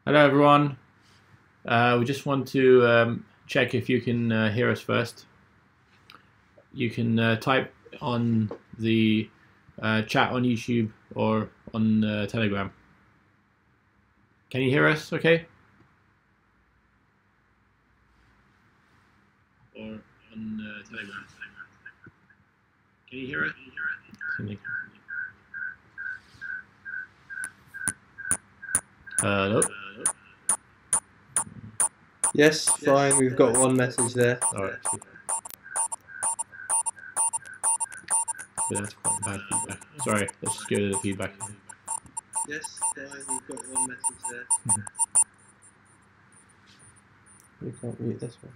Hello everyone. We just want to check if you can hear us first. You can type on the chat on YouTube or on Telegram. Can you hear us okay? Or on Telegram. Can you hear us? Hello? Yes, fine. We've got one message there. Alright. That's quite bad feedback. Sorry, let's just go to the feedback. Yes, fine. We've got one message there. We can't mute this one.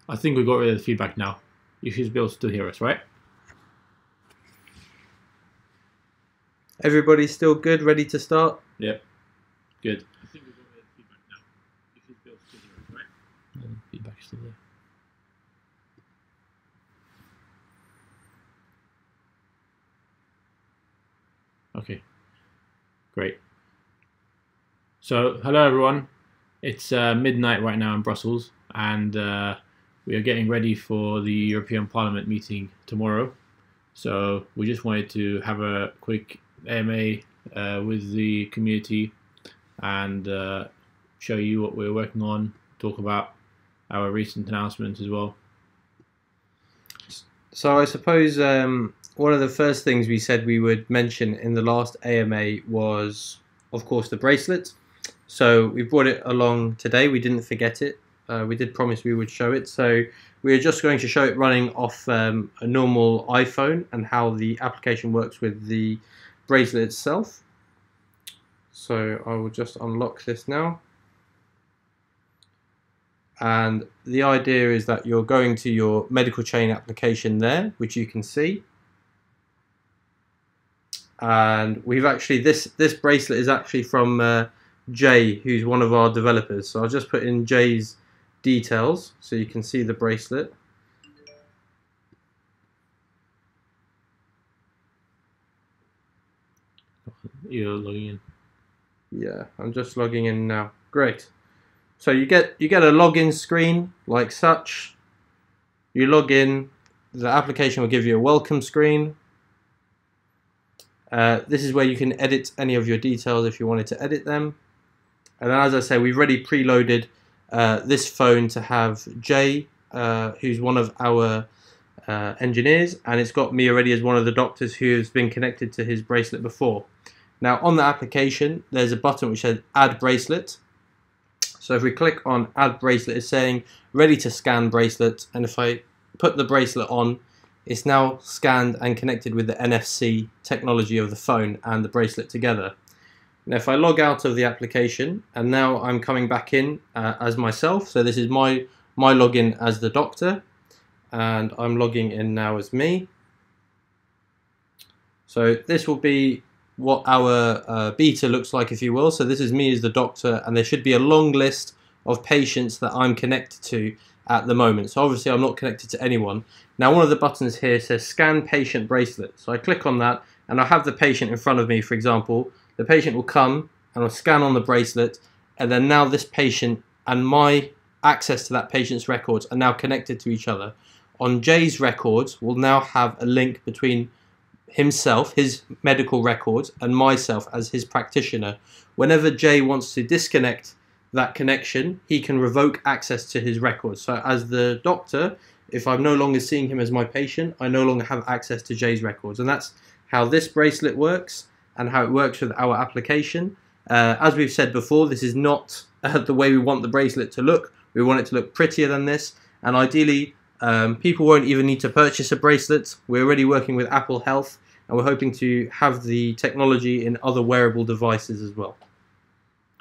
I think we got rid of the feedback now. You should be able to still hear us, right? Everybody still good? Ready to start? Yep. Good. I think we got rid of the feedback now. You should be able to still hear us, right? Feedback's still there. Okay, great. So, hello everyone. It's midnight right now in Brussels, and we are getting ready for the European Parliament meeting tomorrow. So, we just wanted to have a quick AMA with the community and show you what we're working on, talk about our recent announcements as well. So I suppose one of the first things we said we would mention in the last AMA was, of course, the bracelet. So we brought it along today. We didn't forget it. We did promise we would show it. So we're just going to show it running off a normal iPhone and how the application works with the bracelet itself. So I will just unlock this now. And the idea is that you're going to your Medicalchain application there, which you can see. And we've actually, this bracelet is actually from Jay, who's one of our developers. So I'll just put in Jay's details so you can see the bracelet. You're logging in. Yeah, I'm just logging in now. Great. So you get a login screen like such. You log in, the application will give you a welcome screen. This is where you can edit any of your details if you wanted to edit them. And then, as I say, we've already preloaded this phone to have Jay, who's one of our engineers, and it's got me already as one of the doctors who has been connected to his bracelet before. Now on the application, there's a button which says Add Bracelet. So if we click on Add Bracelet, it's saying ready to scan bracelet, and if I put the bracelet on, it's now scanned and connected with the NFC technology of the phone and the bracelet together. Now if I log out of the application, and now I'm coming back in as myself, so this is my login as the doctor, and I'm logging in now as me. So this will be what our beta looks like, if you will. So this is me as the doctor, and there should be a long list of patients that I'm connected to at the moment. So obviously I'm not connected to anyone. Now one of the buttons here says scan patient bracelet. So I click on that, and I have the patient in front of me, for example. The patient will come and I'll scan on the bracelet, and then now this patient and my access to that patient's records are now connected to each other. On Jay's records, we'll now have a link between himself, his medical records, and myself as his practitioner. Whenever Jay wants to disconnect that connection, he can revoke access to his records. So as the doctor, if I'm no longer seeing him as my patient, I no longer have access to Jay's records. And that's how this bracelet works and how it works with our application. As we've said before, this is not the way we want the bracelet to look. We want it to look prettier than this, and ideally people won't even need to purchase a bracelet. We're already working with Apple Health, and we're hoping to have the technology in other wearable devices as well.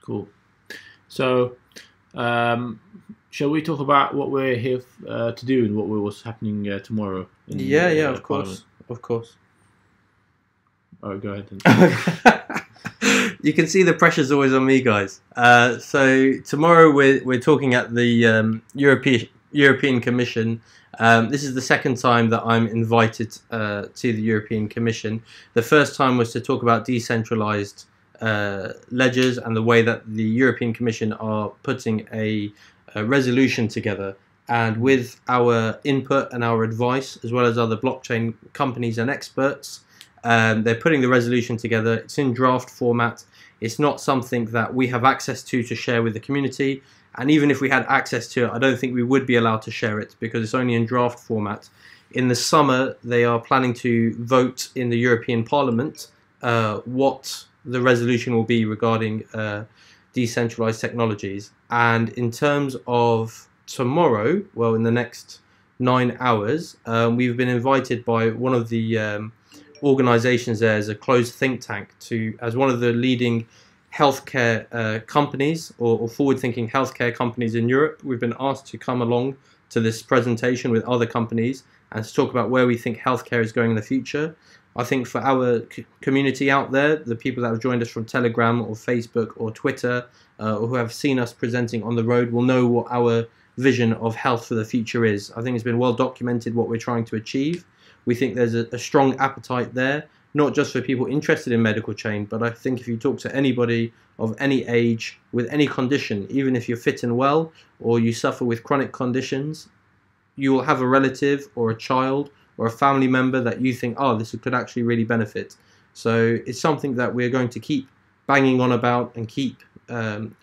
Cool. So, shall we talk about what we're here to do and what's happening tomorrow? Yeah, of course. of course. Oh, go ahead then. You can see the pressure's always on me, guys. So tomorrow we're talking at the European Commission. This is the second time that I'm invited to the European Commission. The first time was to talk about decentralized ledgers and the way that the European Commission are putting a resolution together. And with our input and our advice, as well as other blockchain companies and experts, they're putting the resolution together. It's in draft format. It's not something that we have access to share with the community. And even if we had access to it, I don't think we would be allowed to share it because it's only in draft format. In the summer, they are planning to vote in the European Parliament what the resolution will be regarding decentralized technologies. And in terms of tomorrow, well, in the next 9 hours, we've been invited by one of the organizations there as a closed think tank as one of the leading healthcare companies or forward-thinking healthcare companies in Europe. We've been asked to come along to this presentation with other companies and to talk about where we think healthcare is going in the future. I think for our community out there, the people that have joined us from Telegram or Facebook or Twitter, or who have seen us presenting on the road, will know what our vision of health for the future is. I think it's been well documented what we're trying to achieve. We think there's a strong appetite there, not just for people interested in Medicalchain, but I think if you talk to anybody of any age, with any condition, even if you're fit and well, or you suffer with chronic conditions, you will have a relative or a child or a family member that you think, oh, this could actually really benefit. So it's something that we're going to keep banging on about and keep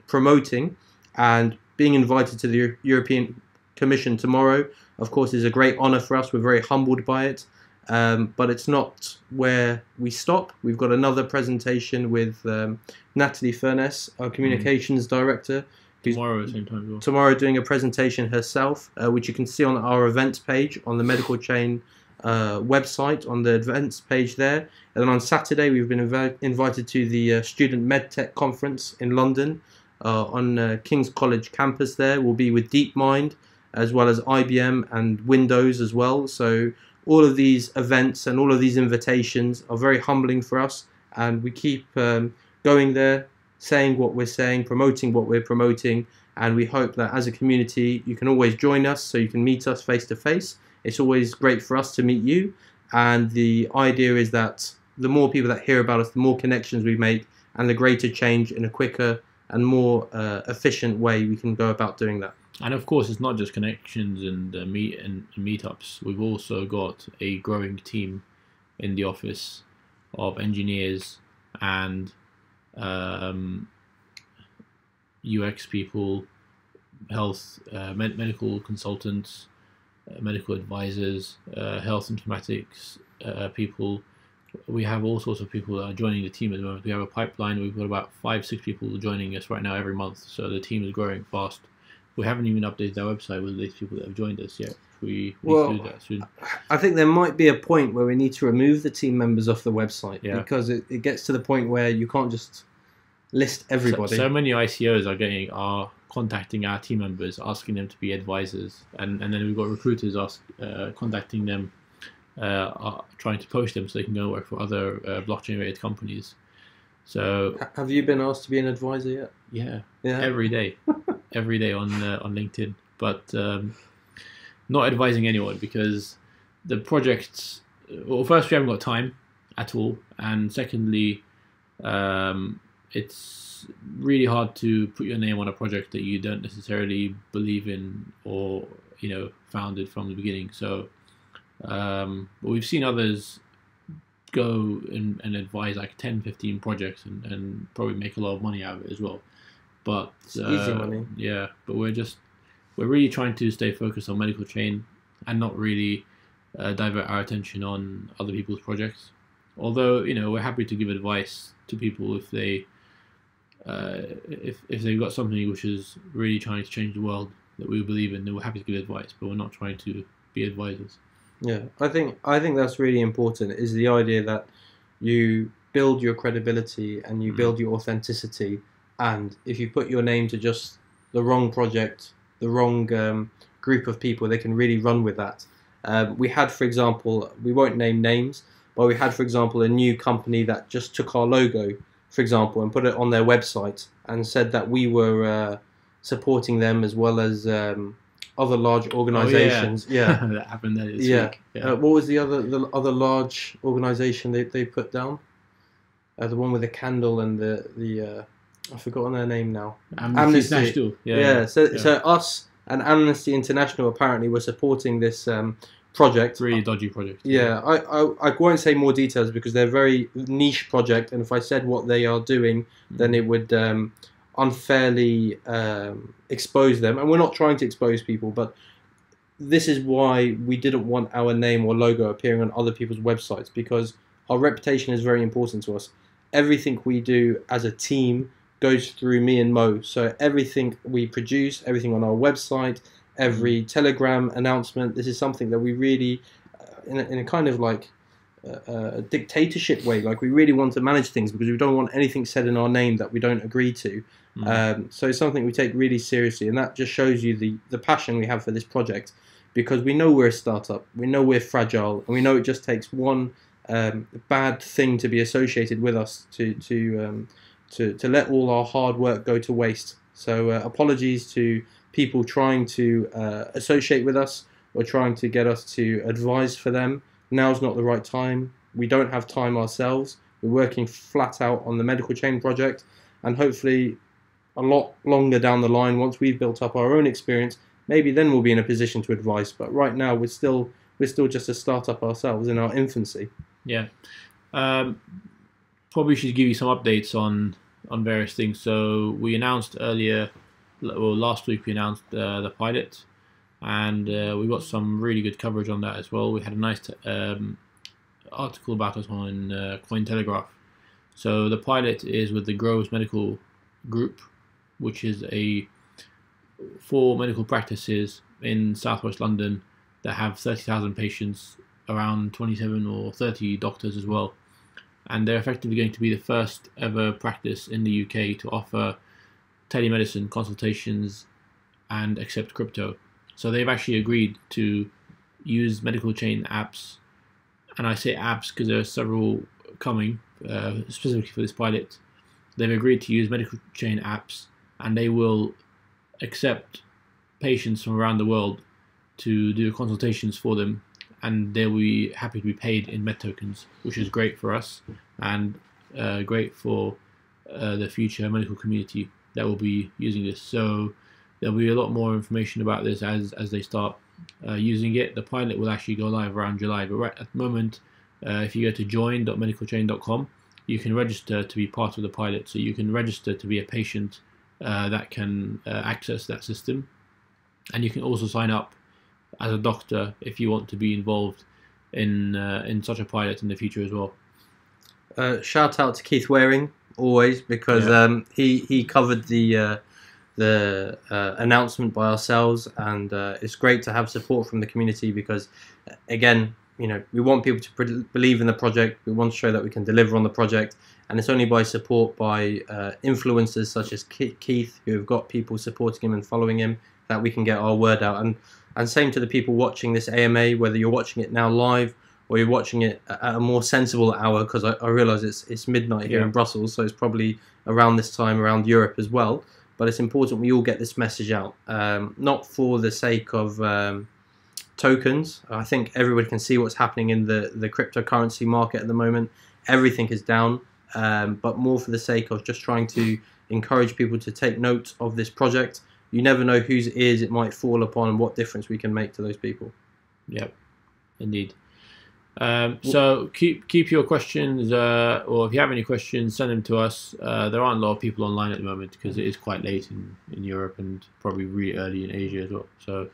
promoting. And being invited to the European Commission tomorrow, of course, is a great honor for us. We're very humbled by it. But it's not where we stop. We've got another presentation with Natalie Furness, our communications director, who's Tomorrow at the same time as well. tomorrow doing a presentation herself, which you can see on our events page on the Medicalchain website, on the events page there. And then on Saturday, we've been invited to the Student MedTech Conference in London on King's College campus there. We'll be with DeepMind, as well as IBM and Windows as well. So all of these events and all of these invitations are very humbling for us, and we keep going there, saying what we're saying, promoting what we're promoting, and we hope that as a community you can always join us, so you can meet us face to face. It's always great for us to meet you, and the idea is that the more people that hear about us, the more connections we make, and the greater change in a quicker and more efficient way we can go about doing that. And of course, it's not just connections and meetups. We've also got a growing team in the office of engineers and UX people, health, medical consultants, medical advisors, health informatics people. We have all sorts of people that are joining the team at the moment. We have a pipeline. We've got about 5-6 people joining us right now every month. So the team is growing fast. We haven't even updated our website with these people that have joined us yet. We need to do that soon. I think there might be a point where we need to remove the team members off the website, because it gets to the point where you can't just list everybody. So many ICOs are contacting our team members, asking them to be advisors, and then we've got recruiters contacting them, trying to poach them so they can go work for other blockchain-related companies. So have you been asked to be an advisor yet? Yeah. Every day on LinkedIn, but not advising anyone because the projects. Well, first, we haven't got time at all, and secondly, it's really hard to put your name on a project that you don't necessarily believe in or founded from the beginning. So, but we've seen others go and advise like 10-15 projects and probably make a lot of money out of it as well. But easy money. Yeah, but we're really trying to stay focused on Medicalchain and not really divert our attention on other people's projects. Although we're happy to give advice to people if they if they've got something which is really trying to change the world that we believe in, then we're happy to give advice, but we're not trying to be advisors. Yeah, I think that's really important, is the idea that you build your credibility and you build your authenticity, and if you put your name to just the wrong project, the wrong group of people, they can really run with that. We had, for example, we won't name names, but we had, for example, a new company that just took our logo, for example, and put it on their website and said that we were supporting them as well as other large organisations. Oh, yeah. That happened there this week. Yeah. What was the other large organisation they put down? The one with the candle and the I've forgotten their name now. Amnesty International. So us and Amnesty International apparently were supporting this project. Really dodgy project. Yeah, I won't say more details because they're a very niche project, and if I said what they are doing, then it would unfairly expose them. And we're not trying to expose people, but this is why we didn't want our name or logo appearing on other people's websites, because our reputation is very important to us. Everything we do as a team goes through me and Mo. So everything we produce, everything on our website, every Telegram announcement, this is something that we really, in a kind of like a dictatorship way, like we really want to manage things because we don't want anything said in our name that we don't agree to. So it's something we take really seriously, and that just shows you the passion we have for this project, because we know we're a startup, we know we're fragile, and we know it just takes one bad thing to be associated with us to let all our hard work go to waste. So apologies to people trying to associate with us or trying to get us to advise for them. Now's not the right time. We don't have time ourselves. We're working flat out on the Medicalchain project, and hopefully a lot longer down the line, once we've built up our own experience, maybe then we'll be in a position to advise. But right now we're still just a startup ourselves in our infancy. Yeah. Probably should give you some updates on various things. So we announced last week we announced the pilot, and we got some really good coverage on that as well. We had a nice article about us on Cointelegraph. So the pilot is with the Groves Medical Group, which is 4 medical practices in southwest London that have 30,000 patients, around 27 or 30 doctors as well, and they're effectively going to be the first ever practice in the UK to offer telemedicine consultations and accept crypto. So they've actually agreed to use Medicalchain apps, and I say apps because there are several coming specifically for this pilot. They've agreed to use Medicalchain apps, and they will accept patients from around the world to do consultations for them, and they'll be happy to be paid in Med tokens, which is great for us and great for the future medical community that will be using this. So there'll be a lot more information about this as they start using it. The pilot will actually go live around July, but right at the moment, if you go to join.medicalchain.com, you can register to be part of the pilot. So you can register to be a patient that can access that system, and you can also sign up as a doctor if you want to be involved in such a pilot in the future as well. Shout out to Keith Waring always, because he covered the announcement by ourselves, and it's great to have support from the community, because again, we want people to believe in the project. We want to show that we can deliver on the project, and it's only by support by influencers such as Keith, who have got people supporting him and following him, that we can get our word out. And same to the people watching this AMA, whether you're watching it now live or you're watching it at a more sensible hour, because I realise it's midnight here in Brussels, so it's probably around this time around Europe as well. But it's important we all get this message out, not for the sake of tokens. I think everybody can see what's happening in the cryptocurrency market at the moment. Everything is down, but more for the sake of just trying to encourage people to take note of this project. You never know whose ears it might fall upon and what difference we can make to those people. Yep, indeed. So keep your questions, or if you have any questions, send them to us. There aren't a lot of people online at the moment because it is quite late in Europe and probably really early in Asia as well. So,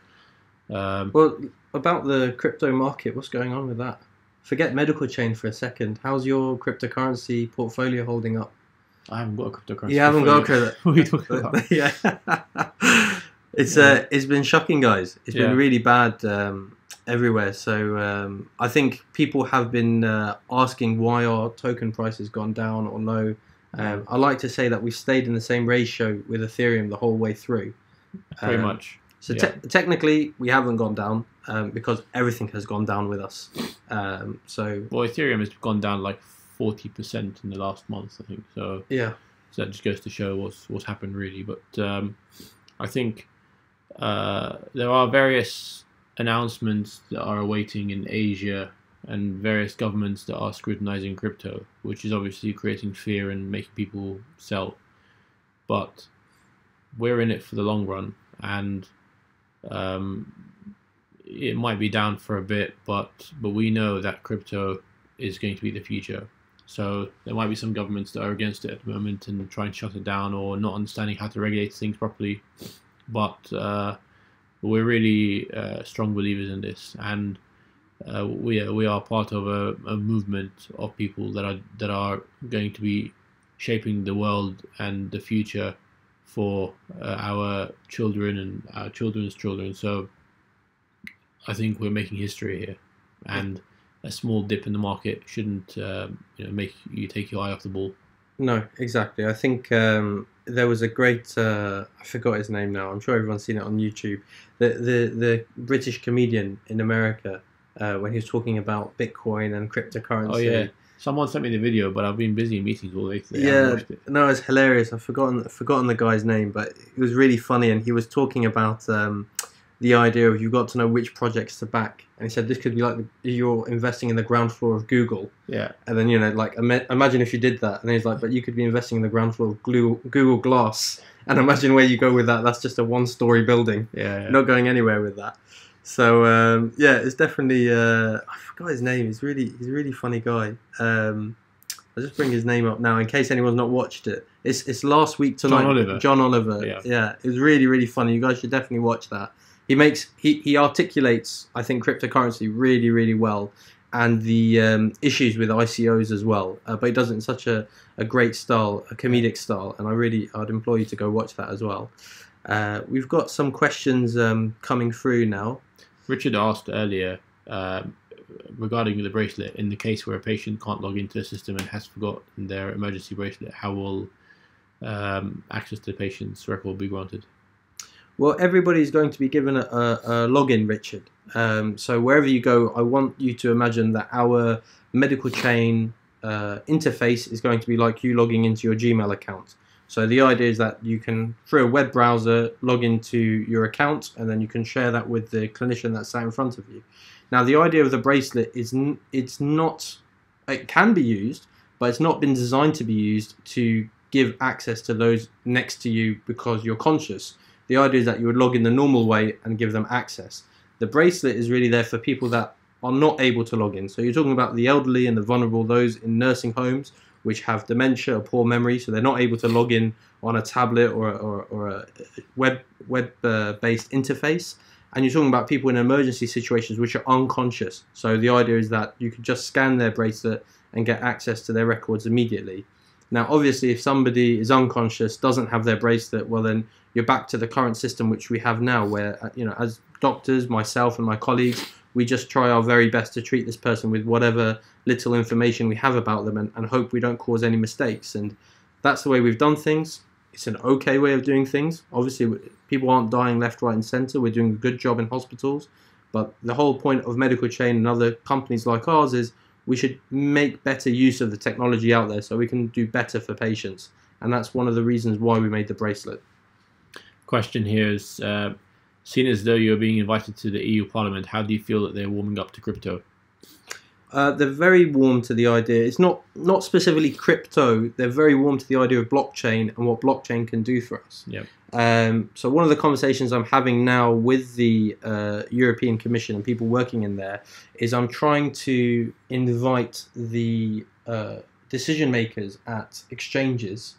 well, about the crypto market, what's going on with that? Forget Medicalchain for a second. How's your cryptocurrency portfolio holding up? I haven't got a cryptocurrency. You haven't got a crypto. What are you talking about? Yeah. It's been shocking, guys. It's been really bad everywhere. So I think people have been asking why our token price has gone down or low. I like to say that we've stayed in the same ratio with Ethereum the whole way through. Pretty much. So technically, we haven't gone down because everything has gone down with us. Well, Ethereum has gone down like 40% in the last month, I think. So yeah. So that just goes to show what's happened really. But I think there are various announcements that are awaiting in Asia and various governments that are scrutinizing crypto, which is obviously creating fear and making people sell. But we're in it for the long run, and it might be down for a bit, but we know that crypto is going to be the future. So there might be some governments that are against it at the moment and try and shut it down or not understanding how to regulate things properly. But we're really strong believers in this, and we are part of a movement of people that are going to be shaping the world and the future for our children and our children's children. So I think we're making history here, and a small dip in the market shouldn't make you take your eye off the ball. No, exactly. I think there was a great I forgot his name now. I'm sure everyone's seen it on YouTube. The British comedian in America when he was talking about Bitcoin and cryptocurrency. Oh yeah, someone sent me the video, but I've been busy in meetings all day today. Yeah, no, it's hilarious. I've forgotten the guy's name, but it was really funny, and he was talking about the idea of you've got to know which projects to back, and he said this could be like you're investing in the ground floor of Google. Yeah. And then like imagine if you did that, and he's like, but you could be investing in the ground floor of Google Glass, and imagine where you go with that. That's just a one-story building. Yeah. Not going anywhere with that. So yeah, it's definitely I forgot his name. He's a really funny guy. I'll just bring his name up now in case anyone's not watched it. It's last week tonight. John Oliver. Yeah. It was really funny. You guys should definitely watch that. He articulates, I think, cryptocurrency really well, and the issues with ICOs as well. But he does it in such a great style, a comedic style, and I'd implore you to go watch that as well. We've got some questions coming through now. Richard asked earlier regarding the bracelet, in the case where a patient can't log into the system and has forgotten their emergency bracelet, how will access to the patient's record be granted? Well, everybody's going to be given a login, Richard. So wherever you go, I want you to imagine that our Medicalchain interface is going to be like you logging into your Gmail account. So the idea is that you can, through a web browser, log into your account, and then you can share that with the clinician that's sat in front of you. Now, the idea of the bracelet is it can be used, but it's not been designed to be used to give access to those next to you because you're conscious. The idea is that you would log in the normal way and give them access. The bracelet is really there for people that are not able to log in. So you're talking about the elderly and the vulnerable, those in nursing homes which have dementia or poor memory, so they're not able to log in on a tablet or a web-based interface. And you're talking about people in emergency situations which are unconscious. So the idea is that you could just scan their bracelet and get access to their records immediately. Now, obviously, if somebody is unconscious, doesn't have their bracelet, well, then you're back to the current system which we have now, where, as doctors, myself and my colleagues, we just try our very best to treat this person with whatever little information we have about them and hope we don't cause any mistakes. And that's the way we've done things. It's an okay way of doing things. Obviously, people aren't dying left, right and center. We're doing a good job in hospitals. But the whole point of Medicalchain and other companies like ours is we should make better use of the technology out there so we can do better for patients. And that's one of the reasons why we made the bracelet. Question here is, seen as though you're being invited to the EU Parliament, how do you feel that they're warming up to crypto? They're very warm to the idea. It's not specifically crypto. They're very warm to the idea of blockchain and what blockchain can do for us. Yep. So one of the conversations I'm having now with the European Commission and people working in there is I'm trying to invite the decision makers at exchanges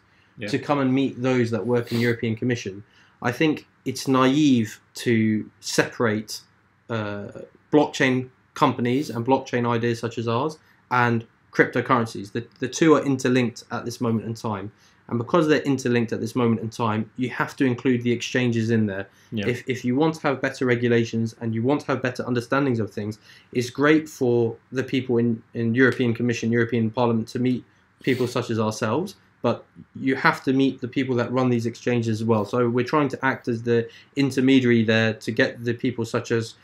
to come and meet those that work in the European Commission. I think it's naive to separate blockchain companies and blockchain ideas such as ours and cryptocurrencies. The two are interlinked at this moment in time. And because they're interlinked at this moment in time, you have to include the exchanges in there. Yeah. If you want to have better regulations and you want to have better understandings of things, it's great for the people in European Commission, European Parliament to meet people such as ourselves. but you have to meet the people that run these exchanges as well. So we're trying to act as the intermediary there to get the people such as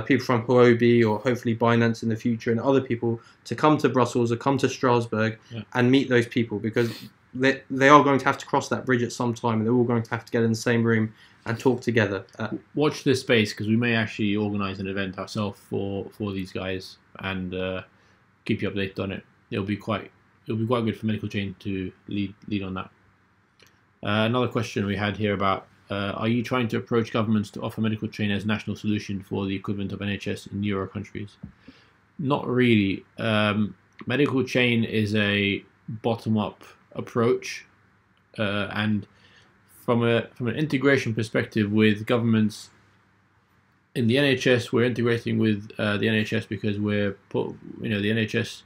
people from Huobi or hopefully Binance in the future and other people to come to Brussels or come to Strasbourg and meet those people, because they are going to have to cross that bridge at some time, and they're all going to have to get in the same room and talk together. Watch this space, because we may actually organise an event ourselves for these guys and keep you updated on it. It'll be quite good for Medicalchain to lead on that. Another question we had here about, are you trying to approach governments to offer Medicalchain as national solution for the equivalent of NHS in Euro countries? Not really. Medicalchain is a bottom-up approach, and from an integration perspective with governments in the NHS, we're integrating with the NHS because the NHS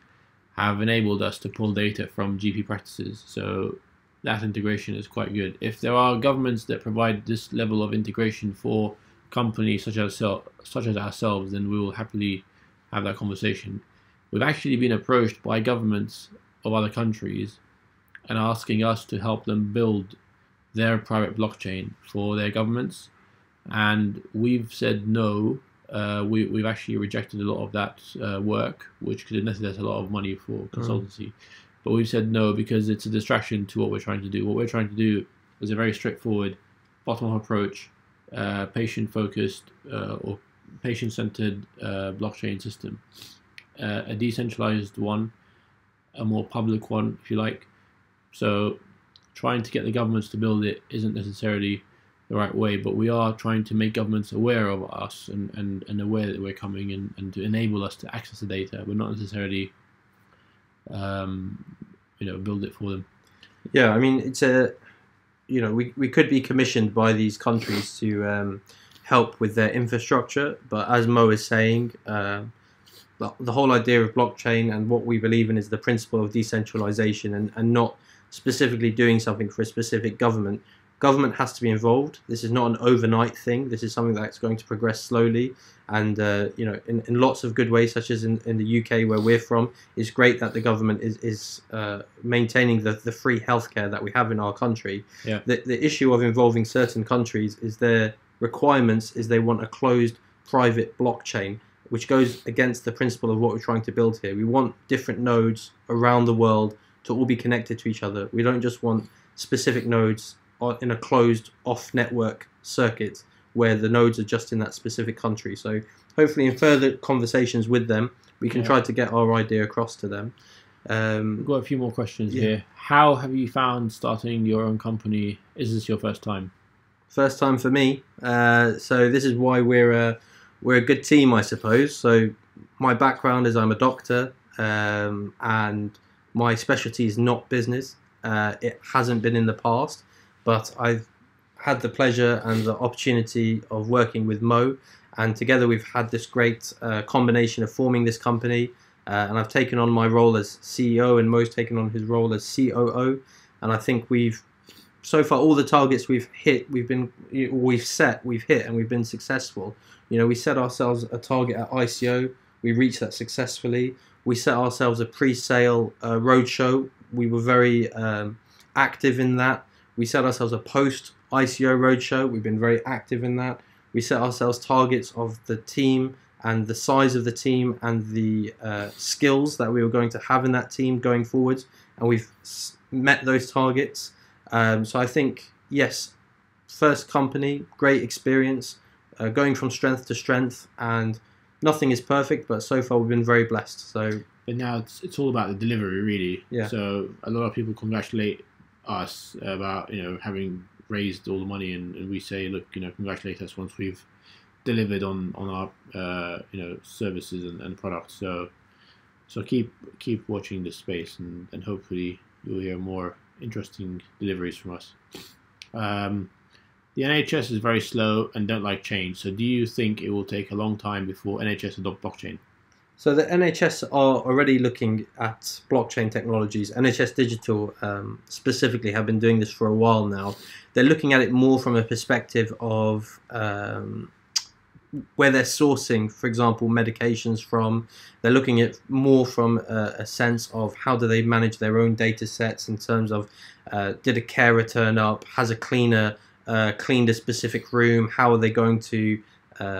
have enabled us to pull data from GP practices, so that integration is quite good. If there are governments that provide this level of integration for companies such as ourselves, then we will happily have that conversation. We've actually been approached by governments of other countries and asking us to help them build their private blockchain for their governments, and we've said no. We've actually rejected a lot of that work, which could necessitate a lot of money for consultancy. But we've said no because it's a distraction to what we're trying to do. What we're trying to do is a very straightforward, bottom-up approach, patient-focused or patient-centered blockchain system, a decentralized one, a more public one, if you like. So trying to get the governments to build it isn't necessarily the right way, but we are trying to make governments aware of us and aware that we're coming and to enable us to access the data. We're not necessarily build it for them. Yeah, I mean, it's we could be commissioned by these countries to help with their infrastructure, but as Mo is saying, the whole idea of blockchain and what we believe in is the principle of decentralization and not specifically doing something for a specific government. Government has to be involved. This is not an overnight thing. This is something that's going to progress slowly, and in lots of good ways, such as in the UK where we're from. It's great that the government is maintaining the free healthcare that we have in our country. Yeah. The issue of involving certain countries is their requirements is they want a closed private blockchain, which goes against the principle of what we're trying to build here. We want different nodes around the world to all be connected to each other. We don't just want specific nodes in a closed off-network circuit where the nodes are just in that specific country. So hopefully in further conversations with them, we can try to get our idea across to them. We've got a few more questions here. How have you found starting your own company? Is this your first time? First time for me. So this is why we're a good team, I suppose. So my background is I'm a doctor, and my specialty is not business. It hasn't been in the past, but I've had the pleasure and the opportunity of working with Mo, and together we've had this great combination of forming this company, and I've taken on my role as CEO and Mo's taken on his role as COO, and I think we've so far all the targets we've hit, we've hit, and we've been successful. We set ourselves a target at ICO, we reached that successfully. We set ourselves a pre-sale roadshow. We were very active in that. We set ourselves a post-ICO roadshow. We've been very active in that. We set ourselves targets of the team and the size of the team and the skills that we were going to have in that team going forwards, and we've met those targets. So I think, yes, first company, great experience, going from strength to strength, and nothing is perfect, but so far we've been very blessed. But now it's all about the delivery, really. Yeah. So a lot of people congratulate us about having raised all the money, and we say, look, congratulate us once we've delivered on our services and products. So keep watching this space, and hopefully you'll hear more interesting deliveries from us. The NHS is very slow and don't like change. So do you think it will take a long time before NHS adopt blockchain? So the NHS are already looking at blockchain technologies. NHS Digital specifically have been doing this for a while now. They're looking at it more from a perspective of where they're sourcing, for example, medications from. They're looking at more from a sense of how do they manage their own data sets in terms of Did a carer turn up? Has a cleaner cleaned a specific room? How are they going to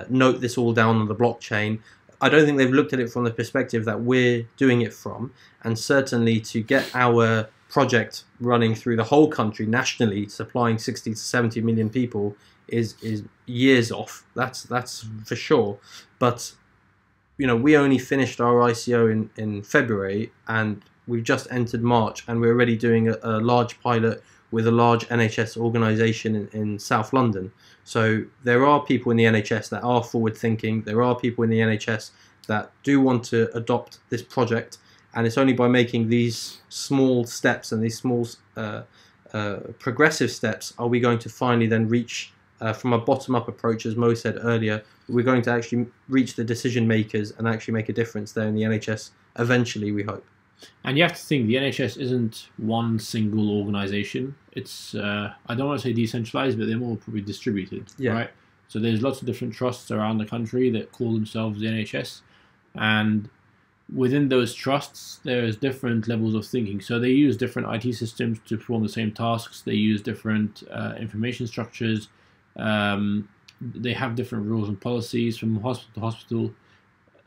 note this all down on the blockchain? I don't think they've looked at it from the perspective that we're doing it from, and certainly to get our project running through the whole country nationally, supplying 60 to 70 million people is years off. That's for sure. But you know, we only finished our ICO in February, and we've just entered March, and we're already doing a large pilot with a large NHS organisation in South London. So there are people in the NHS that are forward thinking. There are people in the NHS that do want to adopt this project, and it's only by making these small steps and these small progressive steps are we going to finally then reach, from a bottom-up approach, as Mo said earlier, we're going to actually reach the decision makers and actually make a difference there in the NHS eventually, we hope. And you have to think, the NHS isn't one single organisation. It's, I don't want to say decentralised, but they're more probably distributed, right? So there's lots of different trusts around the country that call themselves the NHS. And within those trusts, there's different levels of thinking. So they use different IT systems to perform the same tasks. They use different information structures. They have different rules and policies from hospital to hospital.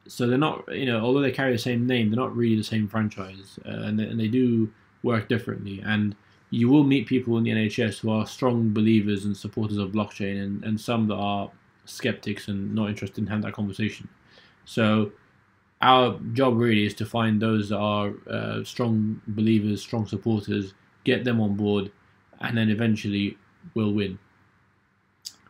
So they're not, you know, although they carry the same name, they're not really the same franchise, and they do work differently. And you will meet people in the NHS who are strong believers and supporters of blockchain, and some that are skeptics and not interested in having that conversation. So our job really is to find those that are strong believers, strong supporters, get them on board, and then eventually we'll win.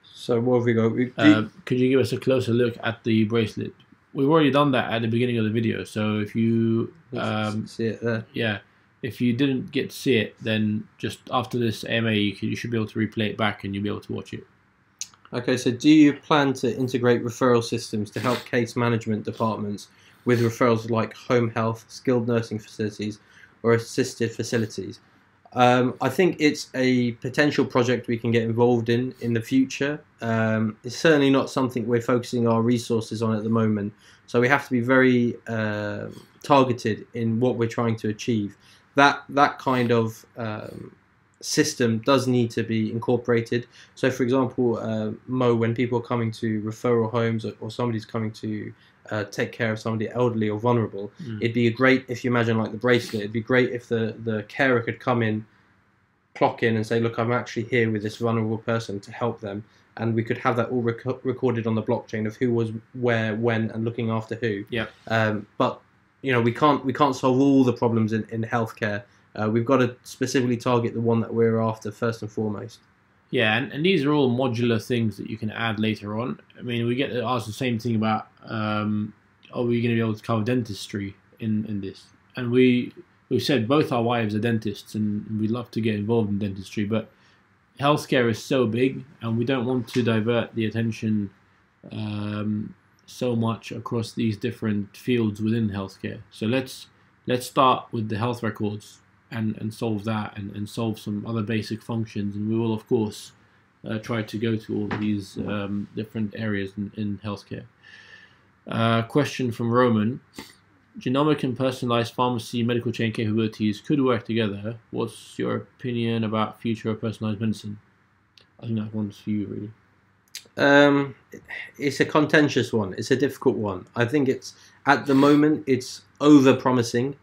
So what have we got? Could you give us a closer look at the bracelet? We've already done that at the beginning of the video, so if you see it there. Yeah, if you didn't get to see it, then just after this AMA, you should be able to replay it back and you'll be able to watch it. Okay, so do you plan to integrate referral systems to help case management departments with referrals like home health, skilled nursing facilities, or assisted facilities? I think it's a potential project we can get involved in the future. It's certainly not something we're focusing our resources on at the moment, so we have to be very targeted in what we're trying to achieve. That kind of system does need to be incorporated. So for example, Mo, when people are coming to referral homes, or somebody's coming to take care of somebody elderly or vulnerable, it'd be great if you imagine like the bracelet. It'd be great if the carer could come in, clock in, and say, look, I'm actually here with this vulnerable person to help them, and we could have that all recorded on the blockchain of who was where, when, and looking after who. Yeah. But you know, we can't solve all the problems in healthcare. We've got to specifically target the one that we're after first and foremost. Yeah, and these are all modular things that you can add later on. I mean, we get asked the same thing about, are we going to be able to cover dentistry in this? And we've said both our wives are dentists, and we'd love to get involved in dentistry, but healthcare is so big, and we don't want to divert the attention so much across these different fields within healthcare. So let's start with the health records and solve that, and solve some other basic functions, and we will of course try to go to all these different areas in healthcare. Question from Roman: genomic and personalized pharmacy medical chain capabilities could work together. What's your opinion about future of personalized medicine? I think that one's for you, really. It's a contentious one. It's a difficult one. I think it's, at the moment, it's over promising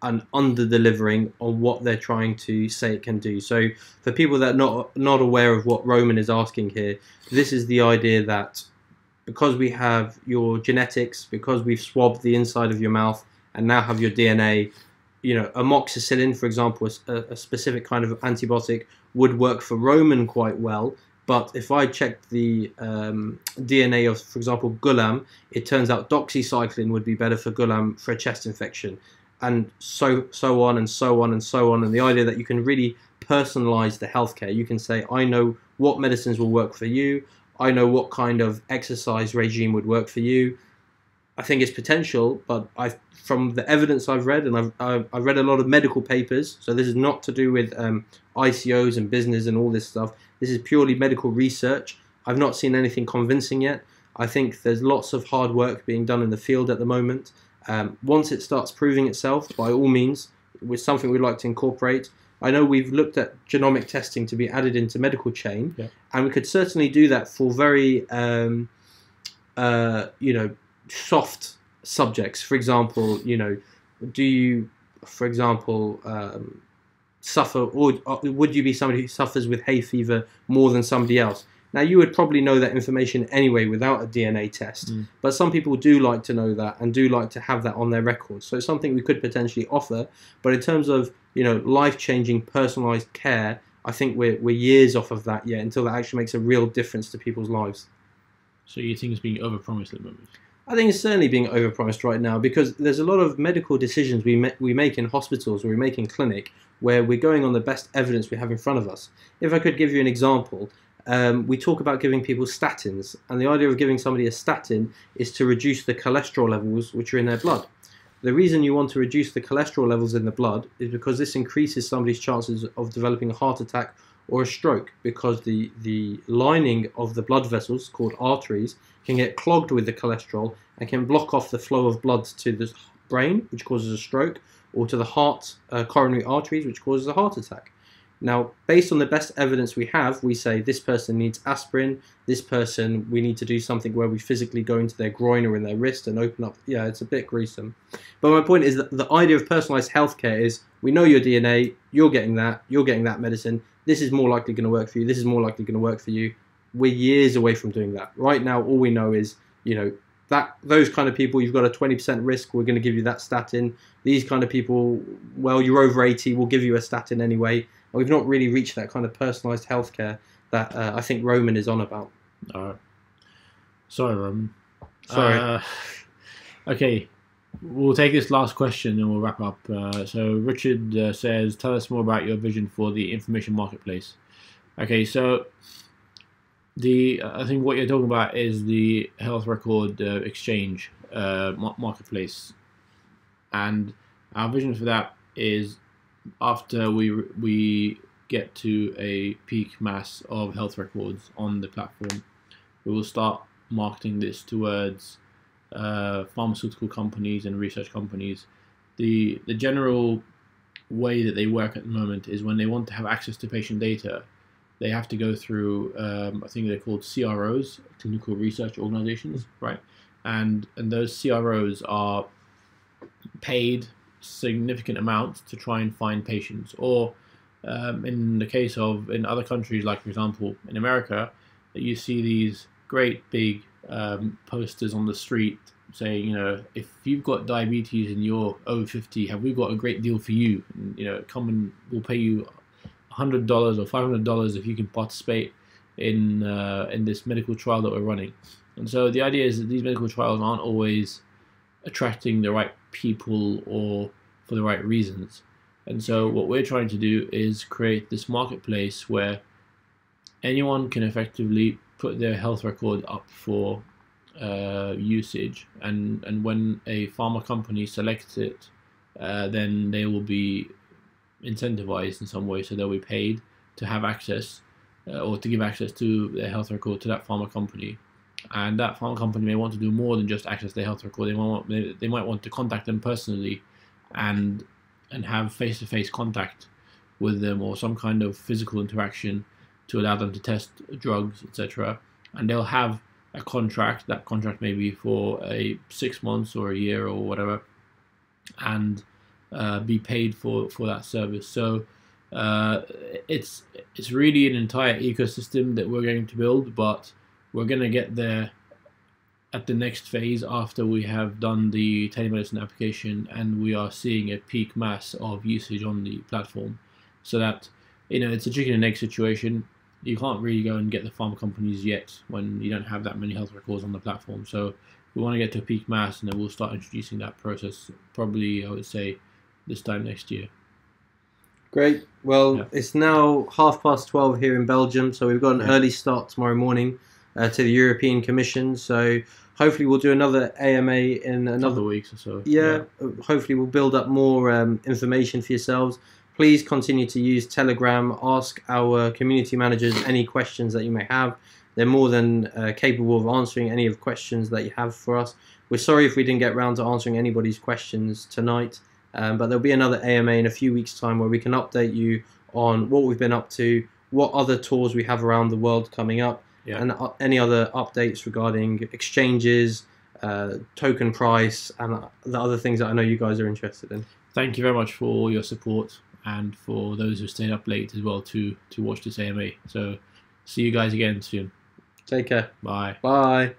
and under delivering on what they're trying to say it can do. So for people that are not aware of what Roman is asking here, this is the idea that because we have your genetics, because we've swabbed the inside of your mouth and now have your DNA, you know, amoxicillin, for example, a specific kind of antibiotic, would work for Roman quite well. But if I checked the DNA of, for example, Ghulam, it turns out doxycycline would be better for Ghulam for a chest infection, and so on and so on and so on. And the idea that you can really personalize the healthcare, you can say, I know what medicines will work for you, I know what kind of exercise regime would work for you. I think it's potential, but from the evidence I've read, and I've read a lot of medical papers, so this is not to do with ICOs and business and all this stuff. This is purely medical research. I've not seen anything convincing yet. I think there's lots of hard work being done in the field at the moment. Once it starts proving itself, by all means, with something we'd like to incorporate. I know we've looked at genomic testing to be added into Medicalchain, Yeah. and we could certainly do that for very, soft subjects. For example, do you, for example, suffer, or would you be somebody who suffers with hay fever more than somebody else? Now, you would probably know that information anyway without a DNA test, but some people do like to know that and do like to have that on their records. So it's something we could potentially offer, but in terms of, life-changing, personalised care, I think we're years off of that yet until that actually makes a real difference to people's lives. So you think it's being overpromised at the moment? I think it's certainly being overpromised right now, because there's a lot of medical decisions we make in hospitals or we make in clinic where we're going on the best evidence we have in front of us. If I could give you an example, we talk about giving people statins, and the idea of giving somebody a statin is to reduce the cholesterol levels which are in their blood. The reason you want to reduce the cholesterol levels in the blood is because this increases somebody's chances of developing a heart attack or a stroke, because the lining of the blood vessels, called arteries, can get clogged with the cholesterol and can block off the flow of blood to the brain, which causes a stroke, or to the heart, coronary arteries, which causes a heart attack. Now, based on the best evidence we have, we say this person needs aspirin, this person, we need to do something where we physically go into their groin or in their wrist and open up. Yeah, it's a bit gruesome. But my point is that the idea of personalized healthcare is, we know your DNA, you're getting that medicine, this is more likely going to work for you, this is more likely going to work for you. We're years away from doing that. Right now, all we know is, that those kind of people, you've got a 20% risk, we're going to give you that statin. These kind of people, well, you're over 80, we'll give you a statin anyway. And we've not really reached that kind of personalised healthcare that I think Roman is on about. Sorry, Roman. Sorry. Okay, we'll take this last question and we'll wrap up. So Richard says, tell us more about your vision for the information marketplace. Okay, so I think what you're talking about is the health record exchange marketplace, and our vision for that is, after we get to a peak mass of health records on the platform, we will start marketing this towards pharmaceutical companies and research companies. The general way that they work at the moment is, when they want to have access to patient data, they have to go through, I think they're called CROs, clinical research organizations, right? And those CROs are paid significant amounts to try and find patients, or in the case of, in other countries, like for example in America, that you see these great big posters on the street saying, if you've got diabetes and you're over 50, have we got a great deal for you? And, come and we'll pay you $100 or $500 if you can participate in this medical trial that we're running. And so the idea is that these medical trials aren't always attracting the right people or for the right reasons. And so what we're trying to do is create this marketplace where anyone can effectively put their health record up for usage, and when a pharma company selects it, then they will be incentivized in some way, so they'll be paid to have access or to give access to their health record to that pharma company. And that pharma company may want to do more than just access their health record. They might want to contact them personally and have face-to-face contact with them, or some kind of physical interaction to allow them to test drugs, etc. And they'll have a contract. That contract may be for 6 months or a year or whatever, and be paid for that service. So it's really an entire ecosystem that we're going to build, but we're going to get there at the next phase after we have done the telemedicine application and we are seeing a peak mass of usage on the platform. So that, it's a chicken and egg situation. You can't really go and get the pharma companies yet when you don't have that many health records on the platform. So we want to get to a peak mass, and then we'll start introducing that process probably, I would say, this time next year. Great. Well, Yeah. It's now 12:30 here in Belgium, so we've got an early start tomorrow morning to the European Commission. So hopefully we'll do another AMA in another weeks or so. Yeah. Hopefully we'll build up more information for yourselves. Please continue to use Telegram. Ask our community managers any questions that you may have. They're more than capable of answering any of the questions that you have for us. We're sorry if we didn't get around to answering anybody's questions tonight. But there'll be another AMA in a few weeks' time where we can update you on what we've been up to, what other tours we have around the world coming up, and any other updates regarding exchanges, token price, and the other things that I know you guys are interested in. Thank you very much for all your support and for those who stayed up late as well to watch this AMA. So see you guys again soon. Take care. Bye. Bye.